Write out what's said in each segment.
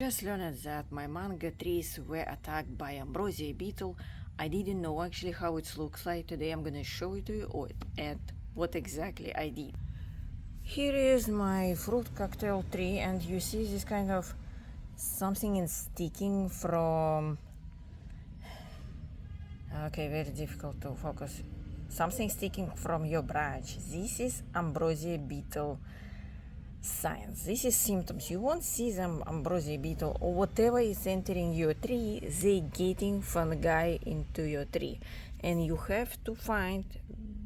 Just learned that my manga trees were attacked by Ambrosia Beetle. I didn't know actually how it looks like. Today I'm gonna show it to you and what exactly I did. Here is my fruit cocktail tree, and you see this kind of something is sticking from... Okay, very difficult to focus. Something sticking from your branch. This is Ambrosia Beetle signs. This is symptoms. You won't see them Ambrosia Beetle or whatever is entering your tree, they getting fungi into your tree. And you have to find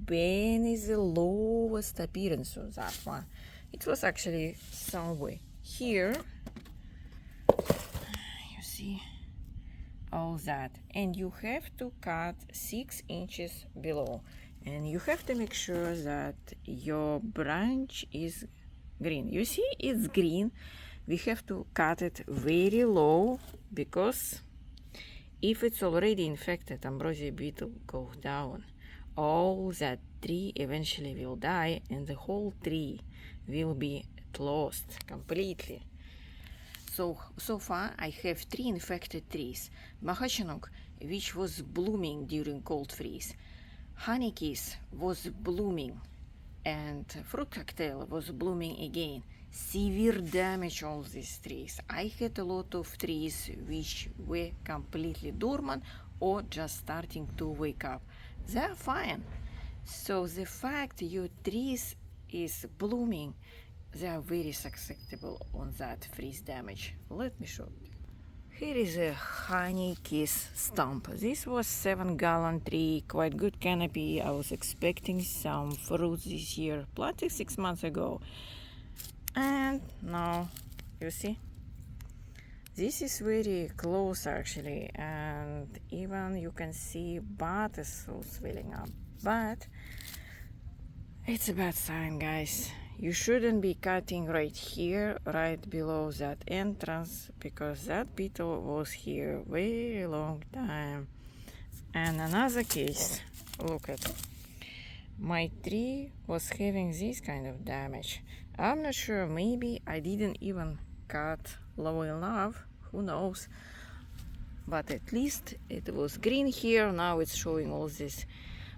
when is the lowest appearance of that one. It was actually somewhere here. You see all that. And you have to cut 6 inches below. And you have to make sure that your branch is green. You see it's green. We have to cut it very low because if it's already infected, Ambrosia Beetle goes down. All that tree eventually will die and the whole tree will be lost completely. So far I have 3 infected trees. Mahachanok, which was blooming during cold freeze. Honeykiss was blooming, and fruit cocktail was blooming again. Severe damage on these trees. I had a lot of trees which were completely dormant or just starting to wake up. They're fine. So the fact your trees is blooming, they are very susceptible on that freeze damage. Let me show you. Here is a honey kiss stump. This was 7-gallon tree, quite good canopy. I was expecting some fruits this year, planted 6 months ago. And now, you see, this is very close actually, and even you can see bud is swelling up. But it's a bad sign, guys. You shouldn't be cutting right here, right below that entrance, because that beetle was here very long time. And another case, look at my tree was having this kind of damage. I'm not sure, maybe I didn't even cut low enough, who knows. But at least it was green here, now it's showing all this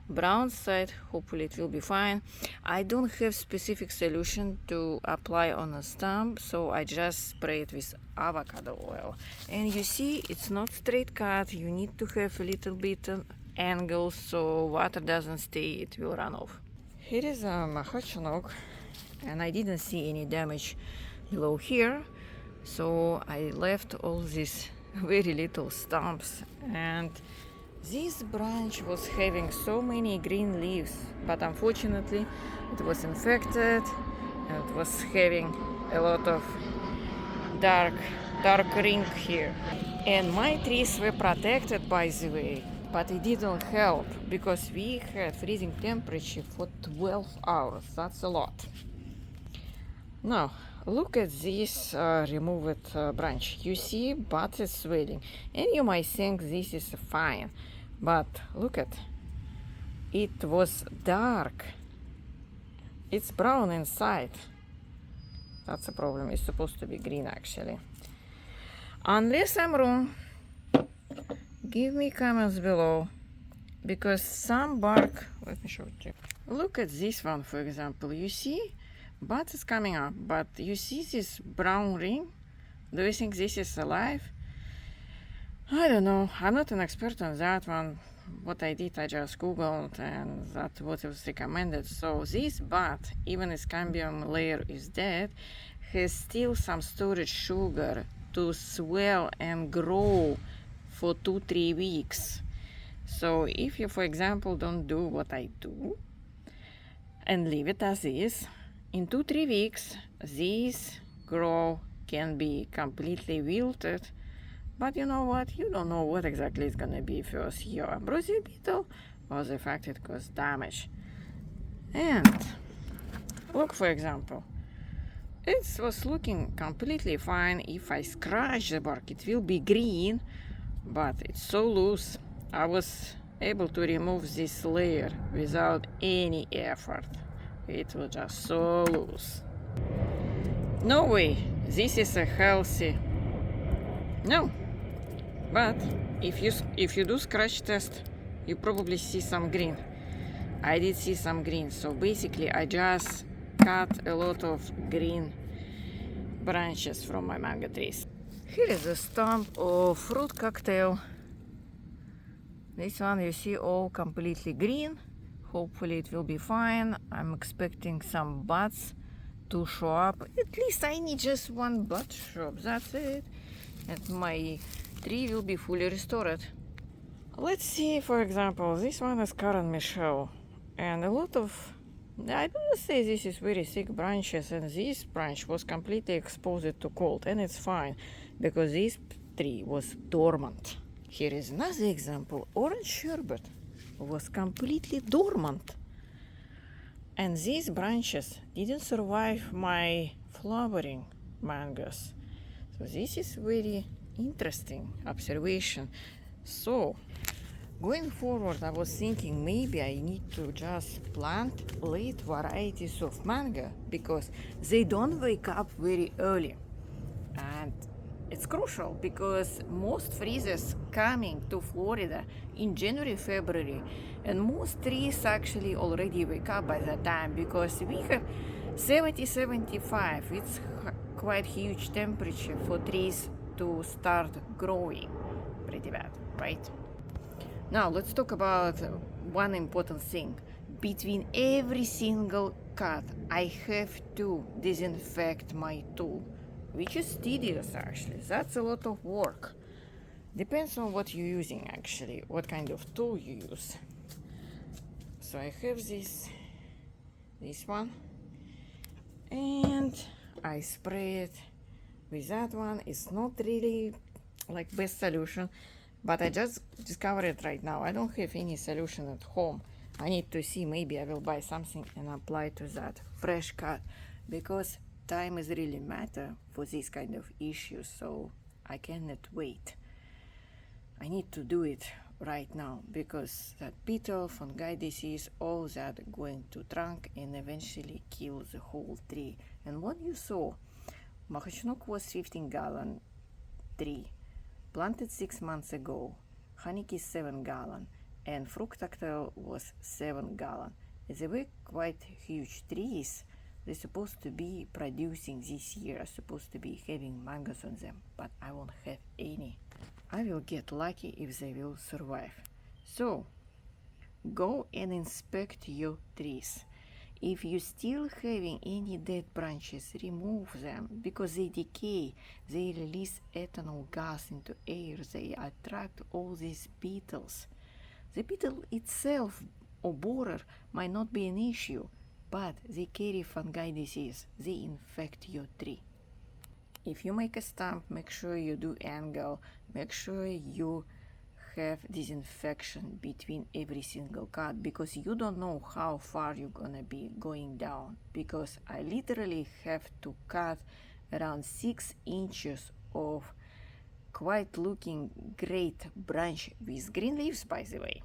brown side. Hopefully it will be fine. I don't have specific solution to apply on a stump, so I just spray it with avocado oil. And you see it's not straight cut, you need to have a little bit angle so water doesn't stay, it will run off. Here is a mahachanok, and I didn't see any damage below here, so I left all these very little stumps. And this branch was having so many green leaves, but unfortunately it was infected and it was having a lot of dark ring here. And my trees were protected, by the way, but it didn't help because we had freezing temperature for 12 hours. That's a lot. Now look at this removed branch. You see bud is swelling, and you might think this is fine, but look at it was dark. It's brown inside. That's a problem. It's supposed to be green actually. Unless I'm wrong, give me comments below, because some bark, let me show you. Look at this one, for example. You see bud is coming up, but you see this brown ring? Do you think this is alive? I don't know. I'm not an expert on that one. What I did, I just googled, and that's what was recommended. So this bud, even its cambium layer is dead, has still some storage sugar to swell and grow for 2-3 weeks. So if you, for example, don't do what I do and leave it as is, in 2-3 weeks this growth can be completely wilted. But you know what? You don't know what exactly is gonna be first, your Ambrosia Beetle or the fact it caused damage. And look, for example, it was looking completely fine. If I scratch the bark, it will be green, but it's so loose. I was able to remove this layer without any effort. It was just so loose. No way, this is a healthy No, but if you do scratch test, you probably see some green. I did see some green, so basically I just cut a lot of green branches from my mango trees. Here is a stump of fruit cocktail. This one you see all completely green. Hopefully it will be fine. I'm expecting some buds to show up. At least I need just one bud shop, that's it. And my tree will be fully restored. Let's see, for example, this one is Karen Michelle. And a lot of, I don't say this is very thick branches, and this branch was completely exposed to cold, and it's fine because this tree was dormant. Here is another example. Orange sherbet was completely dormant, and these branches didn't survive my flowering mangoes. So this is very interesting observation. So going forward, I was thinking maybe I need to just plant late varieties of mango because they don't wake up very early. And it's crucial because most freezers coming to Florida in January, February, and most trees actually already wake up by that time because we have 70, 75. It's quite huge temperature for trees to start growing. Pretty bad, right? Now let's talk about one important thing. Between every single cut, I have to disinfect my tool, which is tedious actually. That's a lot of work. Depends on what you're using actually, what kind of tool you use. So I have this one, and I spray it with that one. It's not really like best solution, but I just discovered it right now. I don't have any solution at home. I need to see, maybe I will buy something and apply to that fresh cut because time is really matter for this kind of issues, so I cannot wait. I need to do it right now because that beetle, fungi disease, all that going to trunk and eventually kill the whole tree. And what you saw, Mahachinook was 15-gallon tree, planted 6 months ago, Honeyki 7-gallon, and Fructactile was 7-gallon. They were quite huge trees. They're supposed to be producing this year, are supposed to be having mangoes on them, but I won't have any. I will get lucky if they will survive. So, go and inspect your trees. If you still having any dead branches, remove them because they decay. They release ethanol gas into air. They attract all these beetles. The beetle itself or borer might not be an issue, but they carry fungi disease. They infect your tree. If you make a stump, make sure you do angle. Make sure you have disinfection between every single cut because you don't know how far you're gonna be going down, because I literally have to cut around 6 inches of quite looking great branch with green leaves, by the way.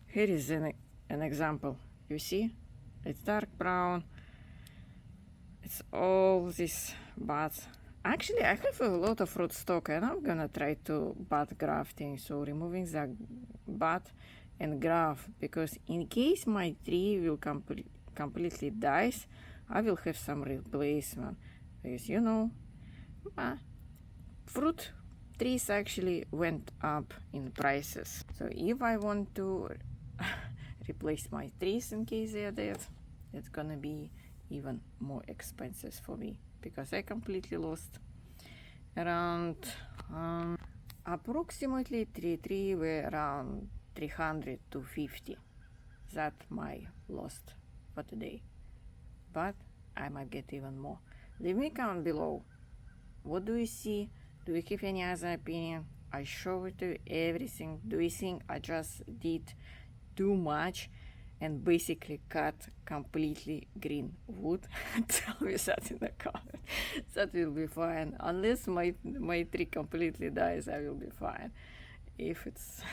Here is an example. You see, it's dark brown. It's all these buds. Actually, I have a lot of fruit stock and I'm gonna try to bud grafting. So removing the bud and graft, because in case my tree will completely dies, I will have some replacement. Because you know, fruit trees actually went up in prices. So if I want to replace my trees in case they are dead, it's gonna be even more expensive for me because I completely lost around approximately 3 were around 300 to 50. That my lost for today, but I might get even more. Leave me a comment below. What do you see? Do you have any other opinion? I show it to you everything. Do you think I just did too much and basically cut completely green wood? Tell me that in the comment. That will be fine. Unless my tree completely dies, I will be fine. If it's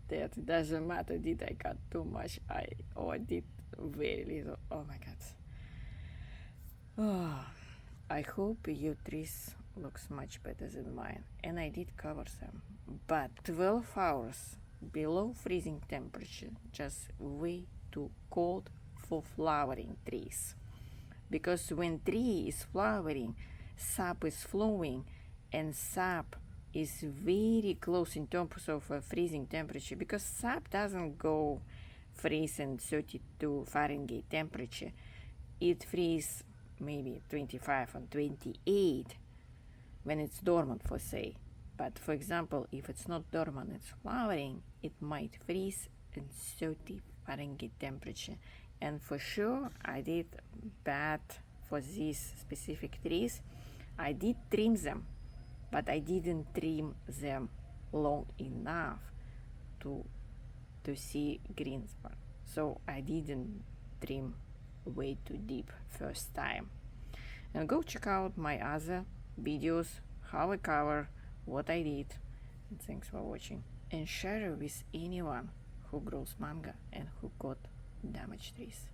dead, it doesn't matter. Did I cut too much? I did very little. Oh my god. Oh, I hope your trees looks much better than mine, and I did cover them. But 12 hours below freezing temperature, just way too cold for flowering trees. Because when tree is flowering, sap is flowing, and sap is very close in terms of freezing temperature, because sap doesn't go freeze in 32 Fahrenheit temperature. It freeze maybe 25 and 28 when it's dormant, for say. But for example, if it's not dormant, it's flowering, it might freeze in 30 Fahrenheit temperature. And for sure, I did bad for these specific trees. I did trim them, but I didn't trim them long enough to see green spot. So I didn't trim way too deep first time. And go check out my other videos, how I cover, what I did. And thanks for watching. And share it with anyone who grows manga and who got damaged trees.